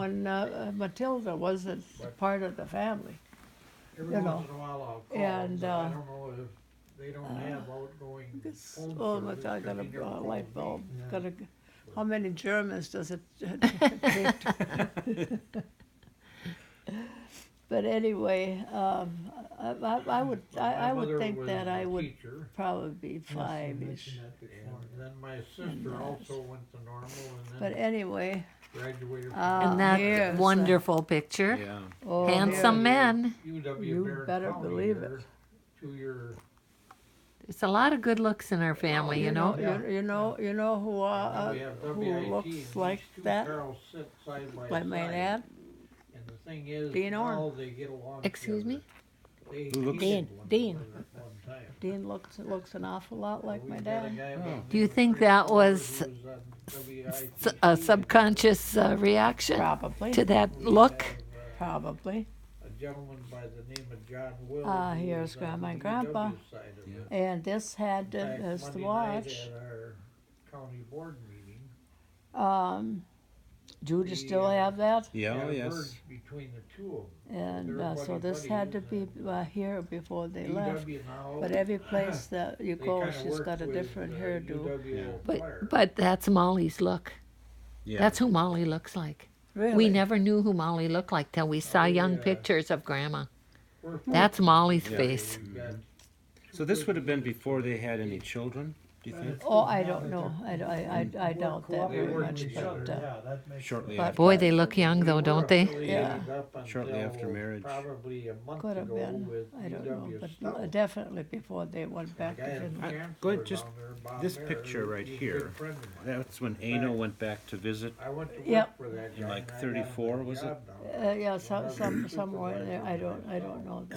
when Matilda wasn't part of the family. Every You once know, in a while I'll call and, them, but I don't know if they don't have outgoing It's, phone oh, service, I got 'cause he never a called light me. bulb. Yeah. Got a, how many Germans does it take? But anyway, I would My I would mother think was that I a would teacher, probably be Yes, you five-ish. mentioned that before. and then my And, sister also went to normal But and then anyway, graduated from And that here's, wonderful picture. Yeah. oh, Handsome here, men. UW You Barron better County believe there, it. 2-year. It's a lot of good looks in our family, you know. You know who We have who WIT, and looks these like two that? Carls sit side by Like my side. dad? And the thing is, Dean Orr. now they get along Excuse me? together. They Who looks- hated Dean, one Dean. another at one time. Dean looks an awful lot like my We've got a dad. guy by the name Do you of think Chris that Fuller was who on WIT A and subconscious reaction Probably, to that we look. have, probably. a gentleman by the name of John Will. Ah, who here's was on Grandma the and Grandpa. UW side of Yeah. it. And this had In fact, as the Monday watch. night at our county board meeting, Judy we, still have that? Yeah, had oh, a yes. merge between the two of them. And They're so this buddy had to buddies, be and here before they left. UW now, But every place that you they go, kinda she's work got a with, different hairdo. UW Eau But Claire. but that's Molly's look. Yeah. That's who Molly looks like. Really? We never knew who Molly looked like till we saw young yeah. pictures of Grandma. We're That's Molly's Yeah. face. We've got So this would have been before they had any children, do you think? Oh, I don't know. I doubt that They very work much, with each but, other, Yeah, that makes Shortly But- after. Boy, they look young though, We were don't they? affiliated up Shortly until after marriage. Probably a month could have ago been, with I don't know, UW but Stout. definitely before they went back to The guy Finland. at I- Chancellor go ahead, just down there, Bob this Mayer, picture right he's a here. good friend of mine. That's when Ano went back to visit. I went to work Yep. for that In guy. like and I got 34, him a was it? job down there. Yeah, Another somewhere in there. I don't know. I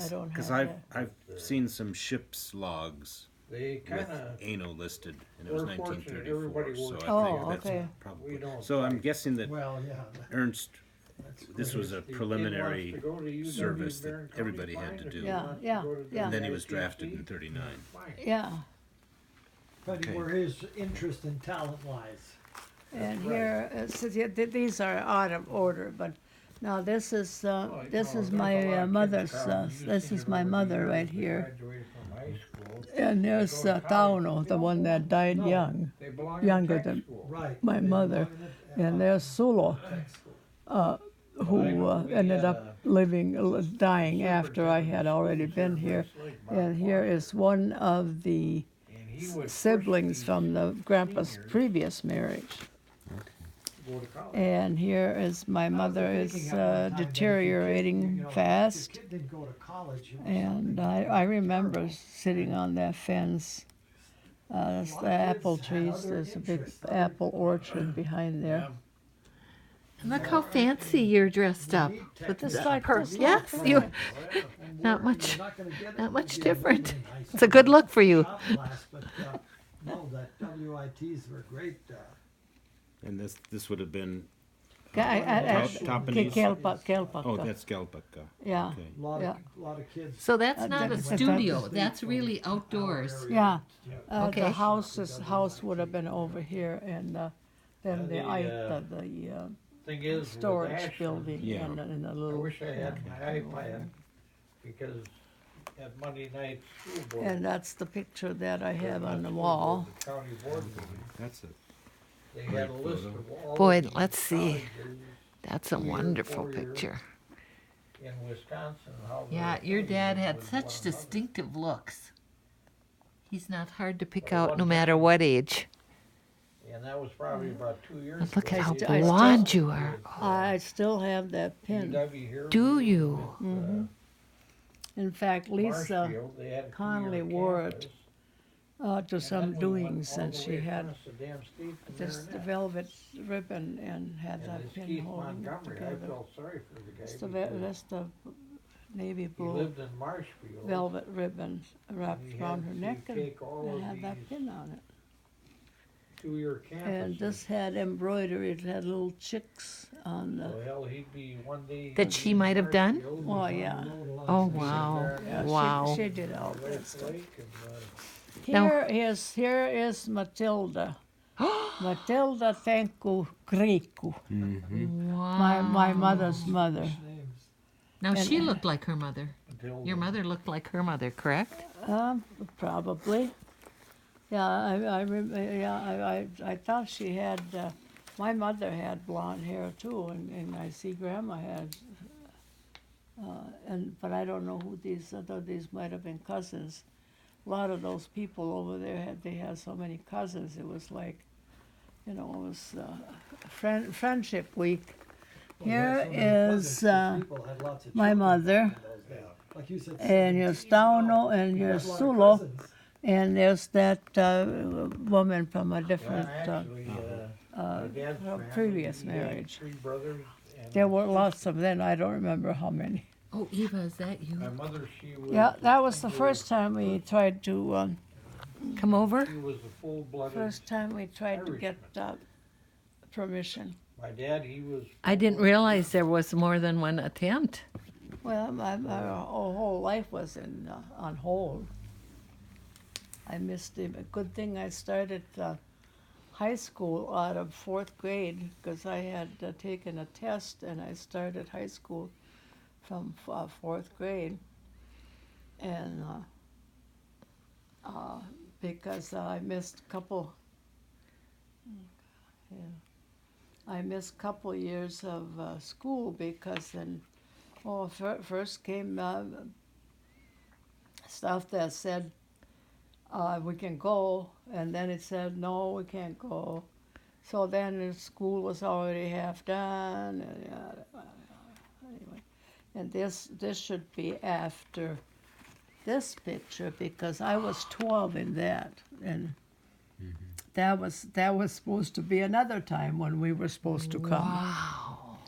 don't Because have I've that. seen some ship's logs They with kinda, Ano listed, and it was we're fortunate, 1934. everybody So works I Oh, think that's okay. we probably. don't. So I'm fight. guessing that Well, yeah, Ernst, that's this was a If the kid preliminary wants to go to UW service that Barron County, everybody had fine. to If do. he Yeah, wants to yeah, go to the yeah. and then he was ITC, drafted in 39. fine. Yeah, but Okay. where his interest and talent lies. and right. here these are out of order, but now this is Well, you this know, is there's a lot my of kids mother's. that are used This to is it my over the mother years. right They here, graduated from high school. and there's They go to college. Tauno, the one that died No. young, They belong in younger tech than school. Right. my they mother, belong in it, and there's Sulo, tech school. who we ended had up dying after I had already been here. And here is one of the And he would push siblings these from the grandpa's seniors previous marriage. to go to college. And here is my mother I was is thinking at one time that if your kid, deteriorating you know, fast. If your kid didn't go to college, it was And something I remember terrible. sitting on that fence. That's lot the of apple kids had trees. other There's a big interests, other- apple orchard behind there. Yeah. And look how fancy you're dressed up. With Just the like purse. this, Yes, yeah. you. Oh, yeah. And Not we're- much- you're not gonna get it not much if you different. wasn't in high It's a school. good look for you. Shop class, but, no, that WITs were great. And this would have been, Kelpakka. oh, that's Galpakka. Yeah, Okay. Lot Yeah. of, lot of kids. So that's Uh, not a that- studio. That's really outdoors. yeah. Okay. The house would have been over here, and then the Thing is, with storage Ashland, building Yeah. and a I little. wish I had my iPad because at Monday night school board. And that's the picture that I have not on the school wall. board, the county board meeting, That's it. they had a Great list photo. of all Boy, the let's see. colleges That's a 2-year, wonderful 4-year. picture. in Wisconsin, how. Yeah, the your dad had affiliated with such one another. distinctive looks. He's not hard to pick Well, out one no time- matter what age. And that was probably about 2 years And look ago. at how I still- blonde you are. With, I still have that pin. UW here Do with, you? Mhm. In fact, Lisa Marshfield, they had a Connolly 2-year wore it, campus, to and some then we went doings, all and the she way had across the damn state from this there and velvet ribbon and had And that it's pin Keith holding it Montgomery, I together. felt sorry for the guy. That's the, because that's the navy He blue lived in Marshfield. velvet ribbon and wrapped he around had her to neck, and take all it of had that these pin on it. 2-year campuses. And this had embroidery, it had little chicks on the, Well, hell, he'd be one day. That she might have done? Marshfield, oh, and yeah. Oh, wow. Yeah, Wow. she did all that Lake stuff. Lake and, Now- Here is Matilda. Matilda Tenku Kriku, Wow. my mother's mother. Names. Now she looked like her mother. until. Your mother looked like her mother, correct? Probably. Yeah, I thought she had. My mother had blonde hair too, and I see Grandma had. But I don't know who these. I thought these might have been cousins. A lot of those people over there had so many cousins. It was like, it was friendship week. Well, Here you had so many is cousins, 'cause people had lots of my children mother, in those days. Like you said, and your 17. Stauno and You your had a lot of Sulo, cousins. and there's that woman from a different. Well, actually, my dad's family, previous he had marriage. 3 brothers. And There were lots of them. I don't remember how many. Oh, Eva, is that you? my mother, she was. Yeah, that was the first time we tried to. Come over. She was a full-blooded. First time we tried to get permission. My dad, he was. I didn't realize there was more than one attempt. Well, my whole life was on hold. I missed him. A good thing I started high school out of 4th grade because I had taken a test and I started high school from 4th grade. And because I missed a couple. I missed a couple years of school because then, first came stuff that said we can go, and then it said no, we can't go. So then the school was already half done, and anyway. And this should be after this picture because I was 12 in that, and that was supposed to be another time when we were supposed to come. Wow.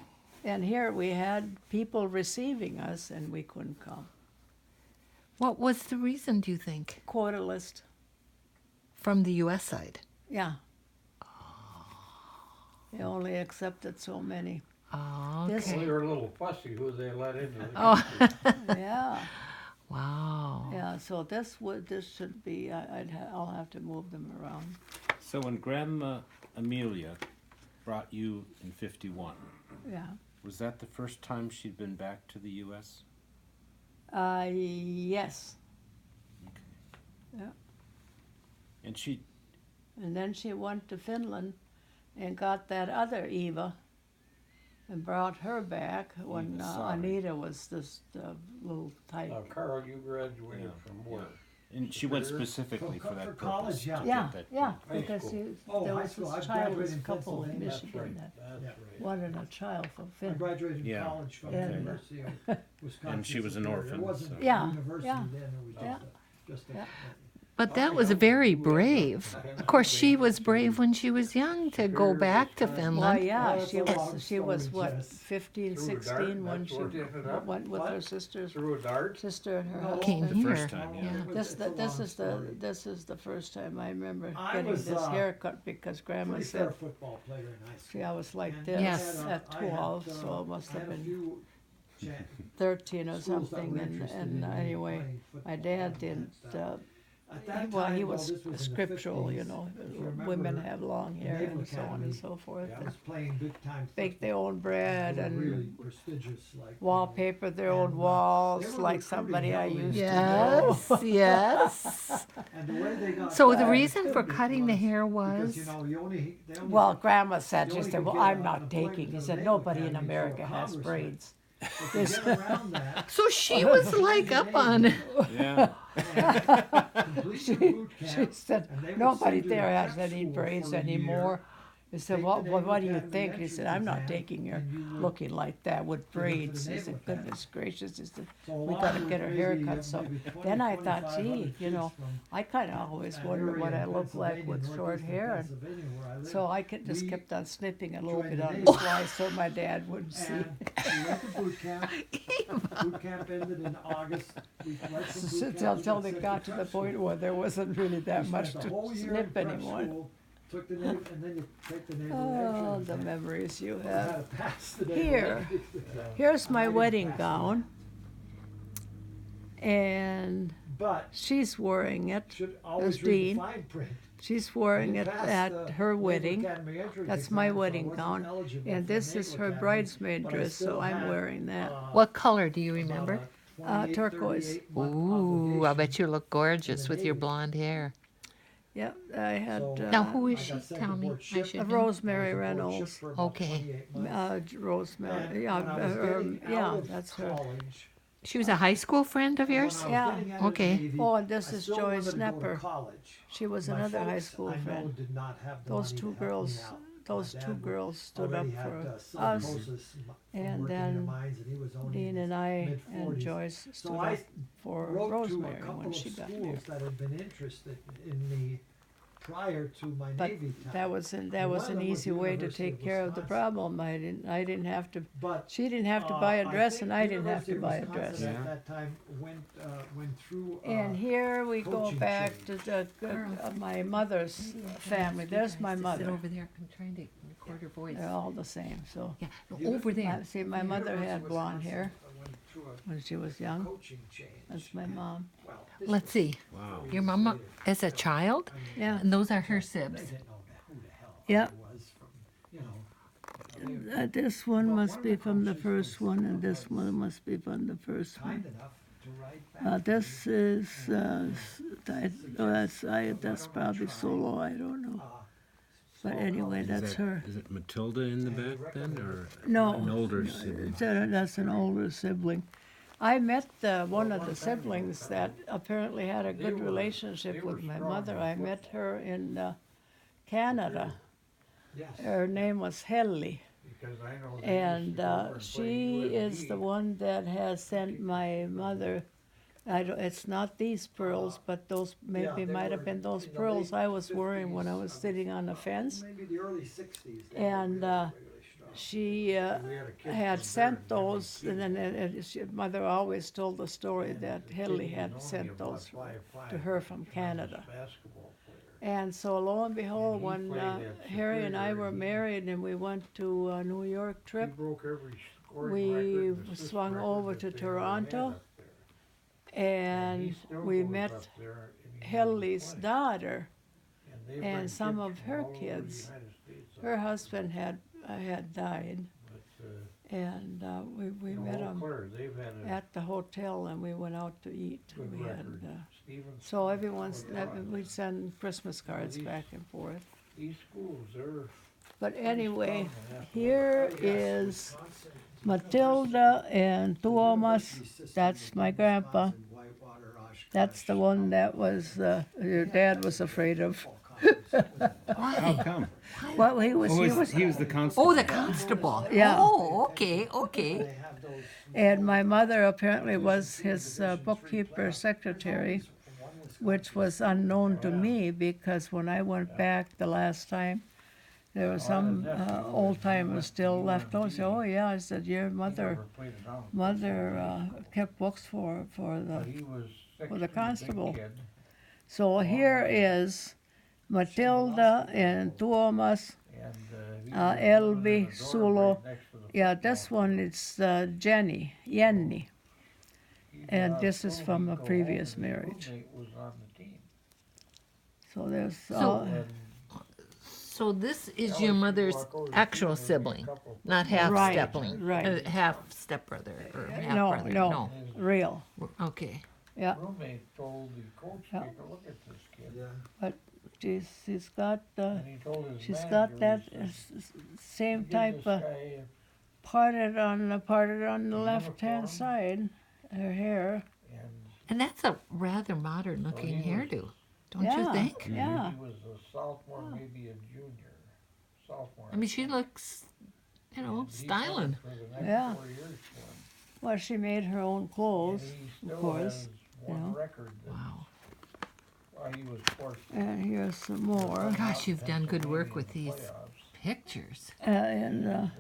And here we had people receiving us, and we couldn't come. What was the reason, do you think? Quota list, From the U.S. side? yeah. They only accepted so many. Oh, This- Well, okay. they were a little fussy who they let into the Oh, Yeah, wow. yeah. So this should be. I'll have to move them around. So when Grandma Amelia brought you in 51, Yeah. was that the first time she'd been back to the U.S.? Yes. And she, And then she went to Finland, and got that other Eva, and brought her back when Eva, sorry. Anita was this little type. Now, Carl, you graduated Yeah. from where? and she went For- specifically for that for purpose. college, yeah. to Yeah, get that yeah, High because school. there High was school. this I graduated childless in couple in Pennsylvania. That's Michigan right. that That's Yeah. right. wanted a child from I Finland. graduated Yeah. from college from And, the University of Wisconsin. And she was an Superior. orphan, It wasn't so- a Yeah, university yeah, then, it was yeah, just a yeah. But that was very brave. Of course, she was brave when she was young to go back to Well, Finland. yeah, Well, she it's a long was what, story, Jess. 15, Through a dart, 16 when that's she where it ended up? went with What? her sisters, Through a dart? sister and her No. husband. Came The here. first time, yeah. Yeah. This It's a this long is the story. this is the first time I remember I getting was, this haircut because Grandma Pretty fair said, football player in high school. see, I was like And this Yes. I had, at 12, so it must I have had a been few 13 or schools that something. were And interested in me anyway, playing my football, dad and didn't. at that Well, he time, was this in the scriptural, 50s, you know. if you remember, Women have long hair Naval and so on and Academy, so forth. Yeah. I And was playing big time bake their football. own bread They were and really prestigious, like wallpaper their own And, they walls were like recruiting somebody I heavily. used to Yes, know. yes. And the way they got So the started reason for was cutting the hair because, was, they only Well, Grandma said, You she only said, could well, get I'm an not appointment taking. to He the said, Naval nobody in Academy through a America has congressman. braids. But to get around that, so she was like up on, Yeah. complete She, your boot she camp, said, and they would nobody send you to there has prep any school braids for a year, anymore. He said, take well, the what Naval do you Academy think? He said, I'm not entrance taking her exam, and you would looking like that with go to the braids. He Naval said, Academy. goodness gracious. He said, So a we lot gotta of get her maybe, haircut. So maybe then 20, I thought, 2,500 gee, you know, kids from I kind of always that wondered area what I in looked like with Pennsylvania, short northeastern hair. And Pennsylvania, where I lived. so I just We kept on snipping a little joined bit the on the Navy. fly so my dad wouldn't see. And we went to boot camp. Boot camp ended in August. We went from boot camp, Until we they sent got to prep the point school. where there wasn't really that We much spent the to whole year in snip prep anymore. school, Took the Navy, and then you take the Naval Oh, exam. the memories you I have. had to pass the Naval Here. exam. Here's I my didn't wedding pass it. gown. and But she's wearing it. should always As read the dean. fine print. She's wearing You it passed at the her Naval wedding. Academy entrance That's my exam, so I wedding wasn't gown. eligible And for this Naval is her Academy, bridesmaid but I dress, still so I'm had, wearing that. What color do you about remember? a 28, Turquoise. 38-month Ooh, I bet obligation. you look gorgeous the with your Navy. blonde hair. Yep, I had So, Now, who I is she? got sent Tell me. aboard I ship. should know. Rosemary I was aboard ship Reynolds. for about Okay. 28 months. Rosemary. And Yeah, when I was getting yeah, out of that's her. college, She was a high school friend of when I yours? was Yeah. getting out of the Okay. Navy, Oh, and this I is still Joy wanted to go to Snapper. college. She was My another high folks, school I know, friend. did not have the Those money two to help me girls, out. those My two dad girls stood up already had, for us, silicosis from and working in then the mines, and he was only Dean in and his I and mid-40s. Joyce stood So I up for wrote to Rosemary a couple when of she got schools married. that had been interested in me prior to my But Navy time. that was And that one was of an them was easy the way to University take care of the Wisconsin. problem. I didn't have to. But She didn't have to buy a I dress, think and I didn't have University to of buy a Wisconsin dress. Yeah. At that time went through. And here we go coaching back change. to my mother's family. There's my Sit mother. over there. I'm trying to record her voice. They're all the same. So Yeah, no, over there. see, my mother University had of blonde Wisconsin hair went through a when she was young. coaching change. That's my mom. Well, this Let's was see. Wow. Your mama as a child? Yeah. And those are her They sibs. didn't know who the hell Yeah. I was from, you know. This one must be from the first one, and this one must be from the first one. Kind enough to write back. This is that's probably solo. I don't know. But anyway, that's her. Is it Matilda in the back then, or No, an older sibling? that's an older sibling. I met one of the siblings that apparently had a good relationship with my mother. I met her in Canada. Yes. Her name was Helly, Because I know they used to and go over and play she is UND. the one that has sent my mother. It's not these pearls, but those maybe they might have were been those in the pearls late I was wearing when I 50s, was sitting on the fence. Maybe the early 60s. they And, were really strong. She We had a kid had from sent there, those, and then mother always told the story that the kid Hilly was had only sent about those 5'5", to her from tremendous Canada. basketball player. And so lo and behold, And he when played at Harry and I Superior, were he- married and we went to a New York He trip, broke every scoring we record and assist swung record over that to they ever had Toronto, up there. And he and still we goes met up there and he Hilly's never plays. daughter. And they and bring some kids of from her all over the kids. United States up Her there. husband had died, But, and we in met Eau him Claire, they've had a at the hotel, and we went out to eat. good We had record. Stevens, so everyone's Colorado. we'd send Christmas cards these- back and forth. These schools, they're But pretty anyway, strong in that here Yes, is Wisconsin, Matilda and Tuomas. University system That's in my grandpa. Wisconsin, Whitewater, Oshkosh, That's the one that was your dad was afraid of. football conference. How come? Well, he was. He was the constable. Oh, the constable. Yeah. Oh, okay, okay. They have those And my mother apparently was his bookkeeper secretary, which was unknown to me because when I went back the last time, there were some old timers still left over. So, oh yeah, I said your he mother never played it down. kept books for But the. he was for the 6 feet, big constable. kid. So here is Matilda and Tuomas. And, he Uh, was Elvi, living in a dorm Sulo. right next to the Yeah, football this one is Jenny, Enni. He got And out this of is school, from he'd a go previous home and his marriage. roommate was on the team. So there's And So this is Alex your would mother's walk over to actual see him, there'd be a sibling, couple not half Right, stepling, right. half stepbrother or half no, brother. no, real. Okay. Yeah, roommate told the coach, Yeah. take a look at this kid. Yeah. she's got And he told his she's manager, got that he says, same "Give type this of guy parted on the A left hand uniform. side. Her hair. and And that's a rather modern looking he was- hairdo, don't Yeah. you think? Yeah. he was a sophomore, maybe a junior. Sophomore. I mean, she looks, And he fought styling. for the next Yeah. 4 years for him. Well, she made her own And clothes, he still course, has one know. record that Wow. he was forced to and here's some more. Gosh, you've done good work with Pennsylvania these in the playoffs. pictures. And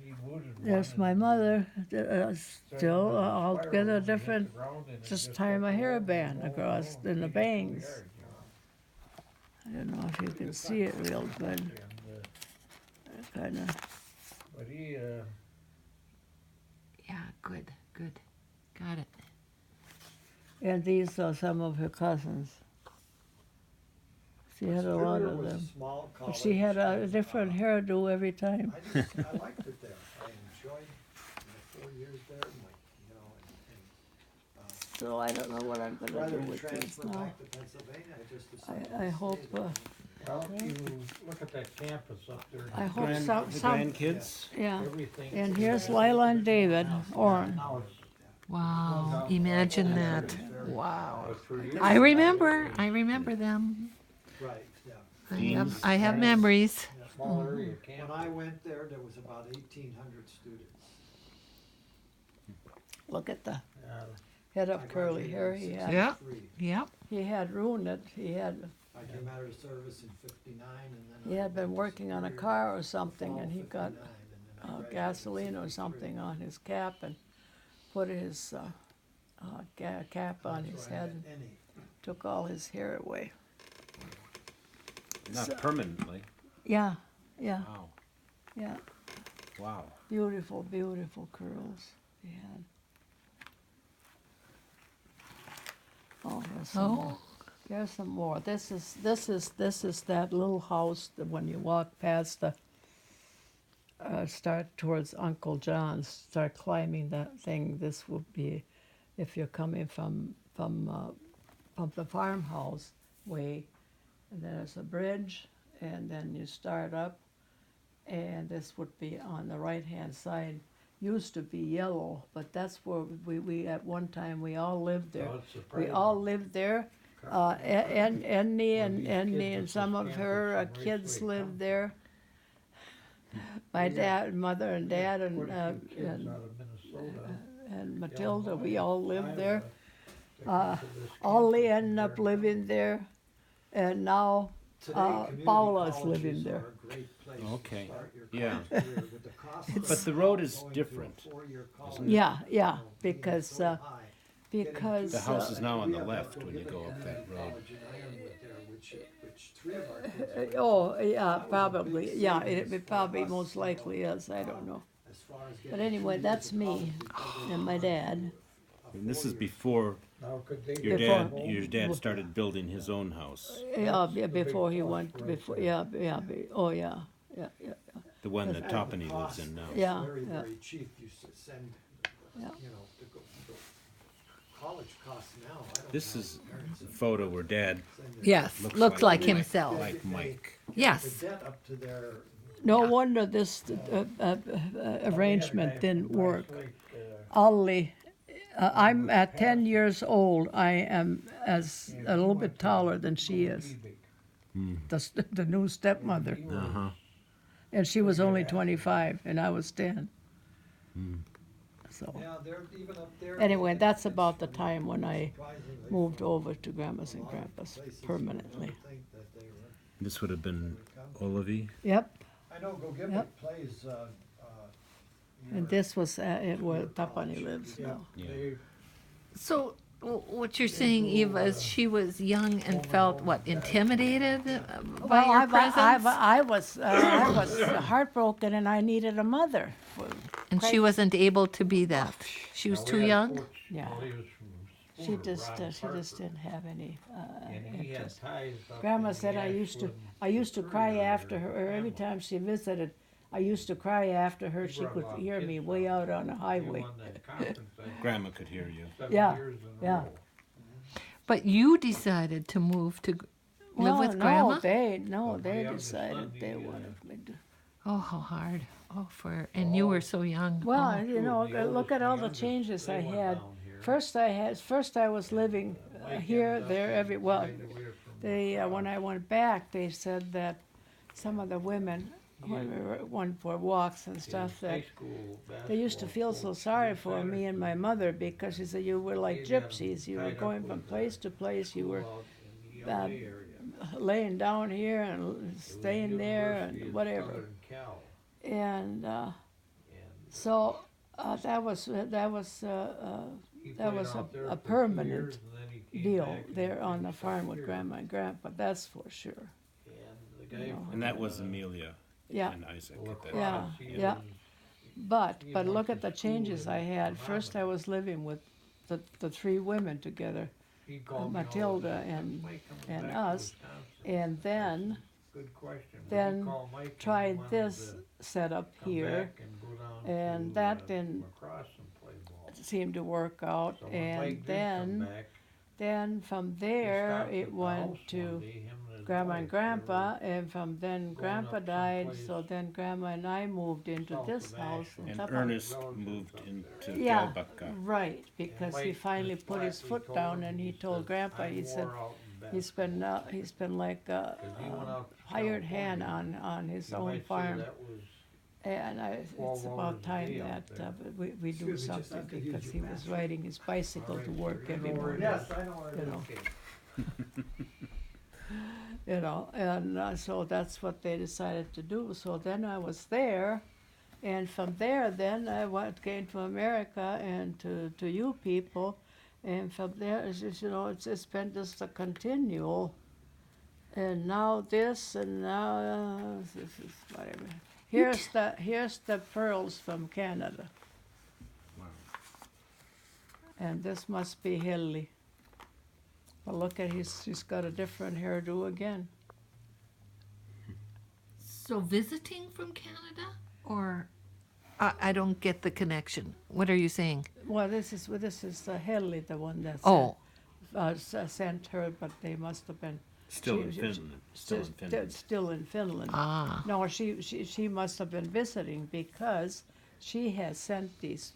He wounded there's one my and mother. sent Still, him in a I'll spiral get and a hit the different. ground and it Just tie my kept hair rolling band and across rolling. in the He got 2 bangs. yards, I don't know if you can see it real good. And, Kind of. but he, Yeah, good, good. Got it. And these are some of her cousins. She had a lot Superior of was a them. small But college. she had a and, different hairdo every time. I liked it there. I enjoyed my 4 years there, you know, So I don't know what I'm gonna rather do than with these transfer now. back to Pennsylvania, I just decided I to hope, stay there. Well, you look at that campus up there. I hope Grand, some, the some, grandkids. yeah. Everything. And here's Lila and David, Orrin. Now it's Wow, imagine that. Wow. but for years, I remember them. Right, yeah. I have memories. Small area When campus. I went there, there was about 1,800 students. Look at the Yeah. head I of curly hair graduated he in had. Yeah. 63. Yep. He had ruined it. He had I came out of the service in 59 and then. he I had been went to working on a Superior car or in something, fall and he got 59, and then I graduated in gasoline or 63. something on his cap and put his cap on That's his where I head met and Enni. took all his hair away. Not So- permanently. Yeah, yeah, Wow. yeah. Wow. Beautiful, beautiful curls he had. Oh, here's some more. Here's some more. This is that little house that when you walk past the start towards Uncle John's, start climbing that thing. This would be if you're coming from the farmhouse way, and there's a bridge, and then you start up, and this would be on the right hand side. Used to be yellow, but that's where we at one time we all lived there. Oh, it's a We private all lived there. Enni and some of her kids lived there. My dad, mother, and dad, Quite a few kids and out of Minnesota. and Matilda, we all lived there. Iowa, to this Ollie campus ended up there. living there, and now Today, community Paula's colleges living there. are a great place to Okay. start your Yeah. college career, but the cost of But the road is going to a different, four-year college, yeah, you yeah, know, being because so high. because The house is now on We the have left to when you give go a up that community road. college in Ironwood there, which 3 of our kids went to. oh yeah, That was a probably big yeah, savings it for probably us, most you know, likely is. I don't know. As far as But getting anyway, 2 years that's of me college because they and my wanted dad. to do And this is 4 years. before Now, could they your get Before- dad home? your dad started building his own house. Yeah, That's the big before he plus went right before there. oh yeah, yeah. The one that And Toppany the lives cost in now. was Yeah, Very, yeah. very cheap. You send, Yeah. you know, the college costs now, I don't know. This is parents a photo where dad send their- Yes, looks looks like like himself. like Mike. Yes. The debt up to their, No Yeah. wonder this arrangement didn't work. uh, Ollie, I'm at 10 years old. I am as a little bit taller than she is, the new stepmother. Uh-huh. And she was only 25, and I was 10. So yeah, they're even up there. anyway, that's about the time when I Surprisingly, moved from over to Grandma's a and lot of Grandpa's places, you permanently. wouldn't think that they were- This would have been they would come. Olivie. Yep, I know Gogibik Yep. plays, and your- this was where Tapani lives Yeah, now. Yeah. they, So what you're saying, Eva, is she was young and felt what, intimidated by your presence, I was heartbroken, and I needed a mother. and she wasn't able to be that. She was now, we too had a young. coach, Yeah. well, he was from She Spooner, just Ron she just Parker, didn't have any and he had interest. ties up Grandma in said the I used to Ashland cry Superior after her, or every family. time she visited. I used to cry after her. He She brought a could lot of hear kids me down way out on the He highway. won that conference, I think, Grandma could hear you. 7 Yeah, years in a yeah. row. But you decided to move to live with Grandma. They But my youngest decided son, they he, wanted me to. Oh, how hard. Oh, and you were so young. Well, Oh. you know, Two of the look at oldest, all my the youngest, changes they I went had. down here. First I was living Mike here, ended up there, in every well. right away from They across. when I went back, they said that some of the women when we went for walks and His stuff high that school they used to basketball feel so coach, sorry Jim for me and my Patterson, mother because she said you were like he had him gypsies. You were tied up going from with place to place. You were school out in the LA uh, area. laying down here and It was staying there University and of whatever. Southern Cal, And and so that was he that played was out there a for 2 permanent years, and then he came deal back and there on the finished farm up with here. Grandma and Grandpa. That's for sure. And the guy know. from, And that was Amelia Yeah. and Isaac La at that Crosse, Yeah, he yeah. was- But He look went at to the changes school I in had. First I Bahamas. was living with the 3 women together. he called me all the Matilda time, and "When's Mike coming and back to us, Wisconsin?" and then Good question. We then did call Mike and he tried wanted this to setup come here, back and go down and to, that didn't Lacrosse and play ball. seem to work out. So when And Mike did come back, then from he there stopped it at the went house to one day, him and his Grandma wife, and they Grandpa, and from then Grandpa up died, someplace so then Grandma and I moved into south this of house. Ashland. in And Tupper. Ernest relatives moved up into Yeah, Galbucka. right, because he Mike finally just put his flatly foot told down him, and he he told said, Grandpa, "I'm he said, wore out in he's been like a, He went out to hired hand California. on his You own might say farm. that was And 12 it's hours about a time day out that there. we do Excuse me, just something, have to use because your he was bathroom. riding his bicycle All to right, work sir, you every know where it morning. is. Yes, I know where it You is. know. okay. You know, and so that's what they decided to do. So then I was there, and from there, then came to America and to you people, and from there, it's just, you know, it's been just a continual. And now this, and now this is whatever. Here's the pearls from Canada, Wow. and this must be Hilly. But look at he's got a different hairdo again. So visiting from Canada, or I don't get the connection. What are you saying? Well, this is Hilly, the one that Oh, sent her, but they must have been Still in she- Finland. Still in Finland. Still in Finland. ah, No, she must have been visiting, because she has sent these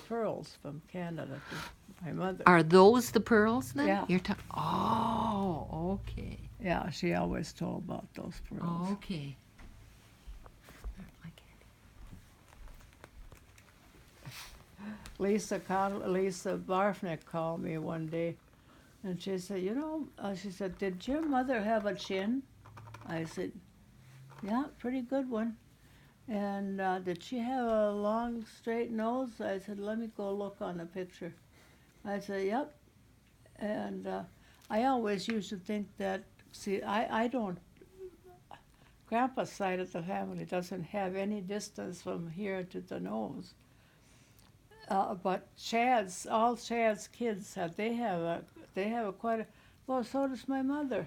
pearls from Canada to my mother. are those the pearls then? Yeah. You're oh, okay, Yeah, she always told about those pearls. okay. Lisa Barfnick called me one day, and she said, you know, she said, did your mother have a chin? I said, yeah, pretty good one. And did she have a long, straight nose? I said, let me go look on the picture. I said, yep. And I always used to think that, see, I don't, Grandpa's side of the family doesn't have any distance from here to the nose. But all Chad's kids they have a quite a, well, so does my mother.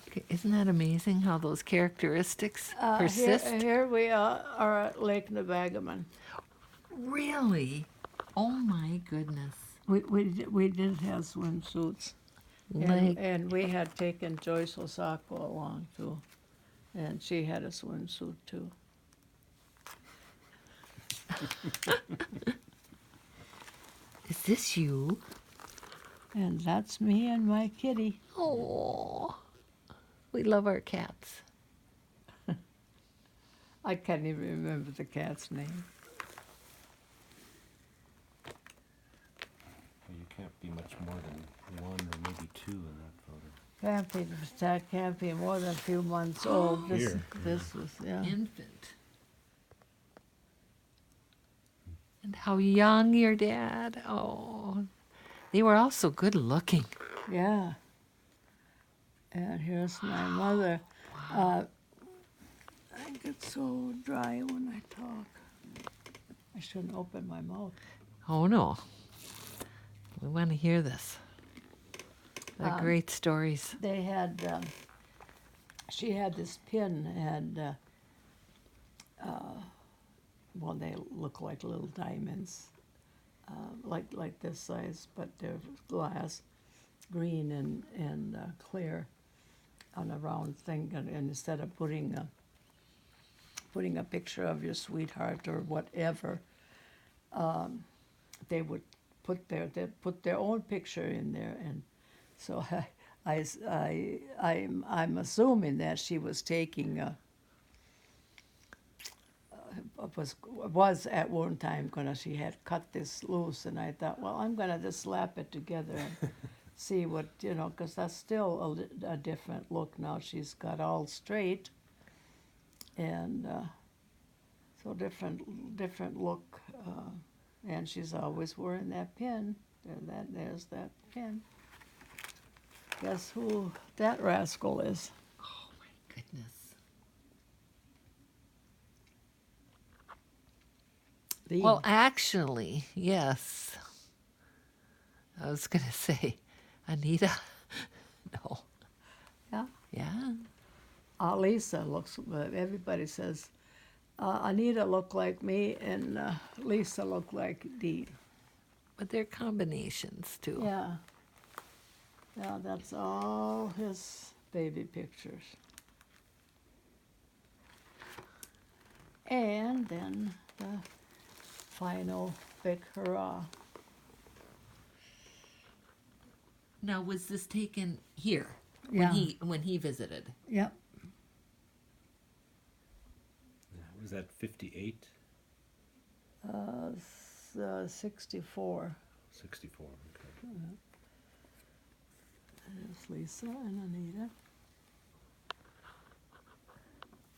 Okay, isn't that amazing how those characteristics persist? Here we are at Lake Nebagaman. Really? Oh my goodness. We did have swimsuits, Like, and we had taken Joyce Osako along too, and she had a swimsuit too. is this you? And that's me and my kitty. Oh, we love our cats. I can't even remember the cat's name. Well, you can't be much more than one or maybe two in that photo. Can't be more than a few months old. Here. This was, yeah. Infant. And how young your dad. Oh, they were all so good looking. Yeah. And here's my mother. I get so dry when I talk. I shouldn't open my mouth. Oh no. We want to hear this. They're great stories. They had, she had this pin, and well, they look like little diamonds, like this size, but they're glass, green and clear, on a round thing. And instead of putting a picture of your sweetheart or whatever, they would put their own picture in there. And so I'm assuming that she was taking was at one time she had cut this loose, and I thought, well, I'm gonna just slap it together and see what, because that's still a different look now. She's got all straight, and so different look, and she's always wearing that pin. There's that pin. Guess who that rascal is? Oh my goodness. The Well, actually, yes. I was gonna say, Anita. No. Yeah. Yeah. Lisa looks, everybody says, Anita looked like me and Lisa looked like Dee. But they're combinations too. Yeah. Yeah, that's all his baby pictures. And then the final big hurrah. Now, was this taken here Yeah. when he visited? Yep. Was that 58? 64. 64. Okay. There's Lisa and Anita.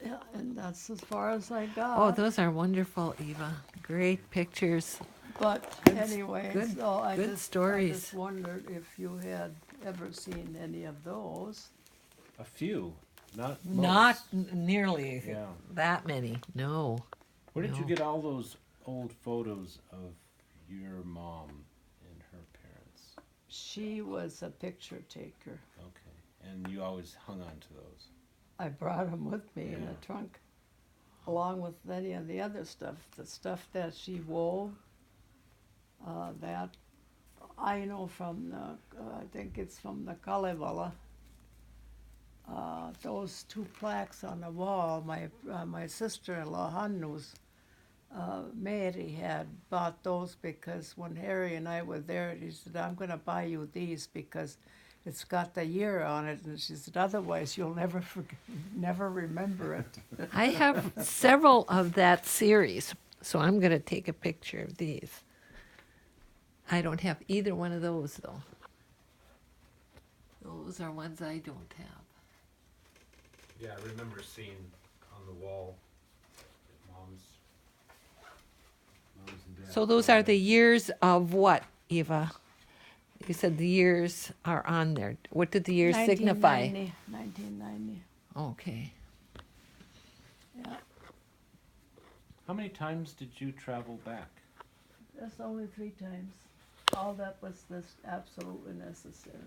Yeah, and that's as far as I got. Oh, those are wonderful, Eva. Great pictures. But anyway, good- so I good just, stories. I just wondered if you had ever seen any of those. A few, not Not most. nearly Yeah. that many. No. Where did you No. get all those old photos of your mom and her parents? She was a picture taker. Okay, and you always hung on to those. I brought them with me in Yeah. a trunk, along with any of the other stuff, the stuff that she wove. That I know from the, I think it's from the Kalevala. Those two plaques on the wall, my sister-in-law Hannu's, Mary had bought those because when Harry and I were there, he said, "I'm going to buy you these because it's got the year on it," and she said, "Otherwise, you'll never never remember it." I have several of that series, so I'm going to take a picture of these. I don't have either one of those, though. Those are ones I don't have. Yeah, I remember seeing on the wall mom's and dad's. So those are the years of what, Eva? You said the years are on there. What did the years signify? 1990. Okay. Yeah, How many times did you travel back? that's only 3 times. All that was this absolutely necessary.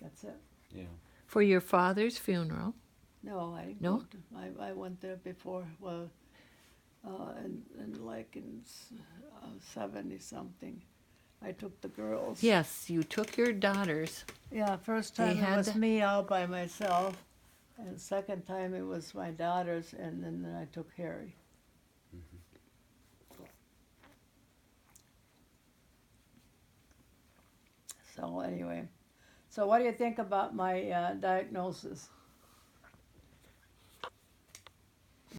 That's it. Yeah. For your father's funeral. No, I No? went, I went there before. Well, and like in 70 something, I took the girls. Yes, you took your daughters. Yeah, first They time it had was the- me all by myself, and second time it was my daughters, and then I took Harry. So anyway, so what do you think about my diagnosis?